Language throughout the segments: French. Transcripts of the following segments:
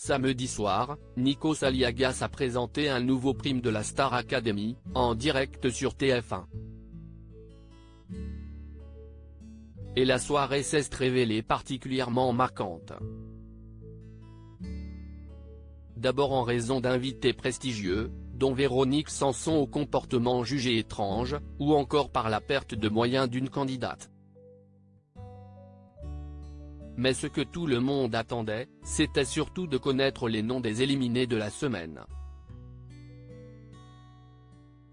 Samedi soir, Nikos Aliagas a présenté un nouveau prime de la Star Academy, en direct sur TF1. Et la soirée s'est révélée particulièrement marquante. D'abord en raison d'invités prestigieux, dont Véronique Sanson au comportement jugé étrange, ou encore par la perte de moyens d'une candidate. Mais ce que tout le monde attendait, c'était surtout de connaître les noms des éliminés de la semaine.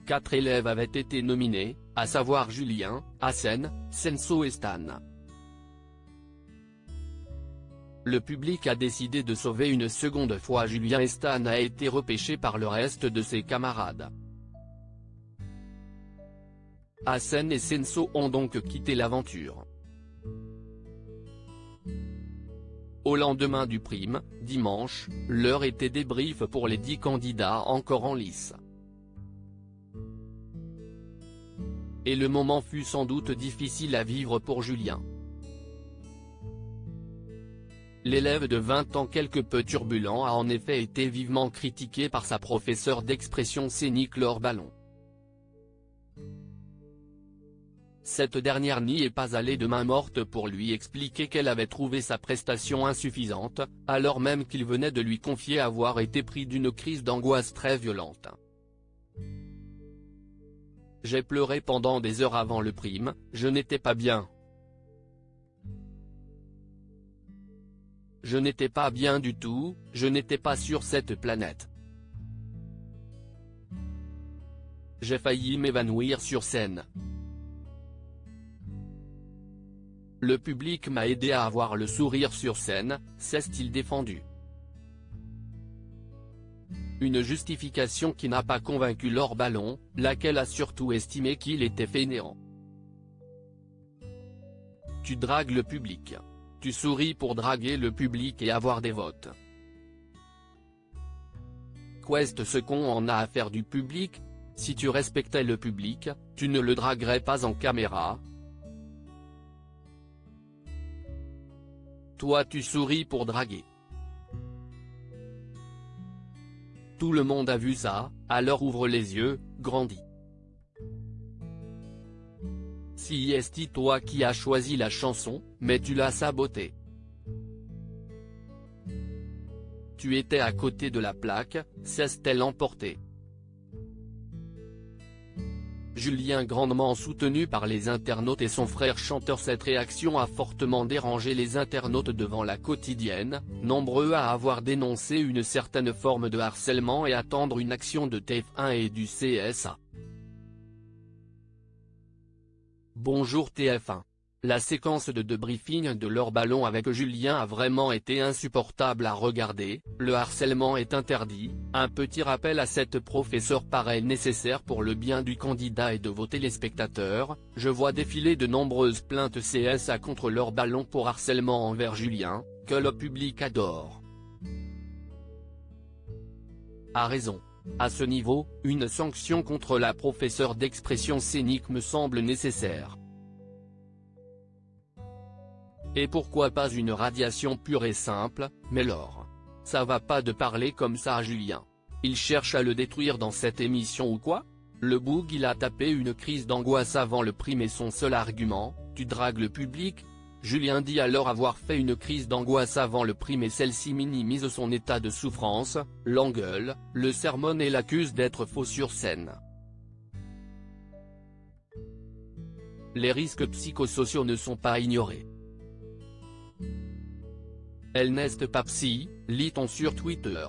4 élèves avaient été nominés, à savoir Julien, Hassen, Senso et Stan. Le public a décidé de sauver une seconde fois Julien et Stan a été repêché par le reste de ses camarades. Hassen et Senso ont donc quitté l'aventure. Au lendemain du prime, dimanche, l'heure était débrief pour les 10 candidats encore en lice. Et le moment fut sans doute difficile à vivre pour Julien. L'élève de 20 ans quelque peu turbulent a en effet été vivement critiqué par sa professeure d'expression scénique Laure Ballon. Cette dernière n'y est pas allée de main morte pour lui expliquer qu'elle avait trouvé sa prestation insuffisante, alors même qu'il venait de lui confier avoir été pris d'une crise d'angoisse très violente. « J'ai pleuré pendant des heures avant le prime, je n'étais pas bien. Je n'étais pas bien du tout, je n'étais pas sur cette planète. J'ai failli m'évanouir sur scène. Le public m'a aidé à avoir le sourire sur scène », s'est-il défendu. Une justification qui n'a pas convaincu Laure Ballon, laquelle a surtout estimé qu'il était fainéant. « Tu dragues le public. Tu souris pour draguer le public et avoir des votes. Qu'est-ce ce qu'on en a à faire du public? Si tu respectais le public, tu ne le draguerais pas en caméra. Toi tu souris pour draguer. Tout le monde a vu ça, alors ouvre les yeux, grandis. Si est toi qui as choisi la chanson, mais tu l'as sabotée. Tu étais à côté de la plaque, s'est-elle emportée. Julien grandement soutenu par les internautes et son frère chanteur. Cette réaction a fortement dérangé les internautes devant La Quotidienne, nombreux à avoir dénoncé une certaine forme de harcèlement et attendre une action de TF1 et du CSA. Bonjour TF1. La séquence de debriefing de Laure Ballon avec Julien a vraiment été insupportable à regarder, le harcèlement est interdit, un petit rappel à cette professeure paraît nécessaire pour le bien du candidat et de vos téléspectateurs. Je vois défiler de nombreuses plaintes CSA contre Laure Ballon pour harcèlement envers Julien, que le public adore. A raison. À ce niveau, une sanction contre la professeure d'expression scénique me semble nécessaire. Et pourquoi pas une radiation pure et simple, mais Laure. Ça va pas de parler comme ça à Julien. Il cherche à le détruire dans cette émission ou quoi? Le boug il a tapé une crise d'angoisse avant le prime et son seul argument, tu dragues le public? Julien dit alors avoir fait une crise d'angoisse avant le prime et celle-ci minimise son état de souffrance, l'engueule, le sermonne et l'accuse d'être faux sur scène. Les risques psychosociaux ne sont pas ignorés. Elle n'est pas psy, lit-on sur Twitter.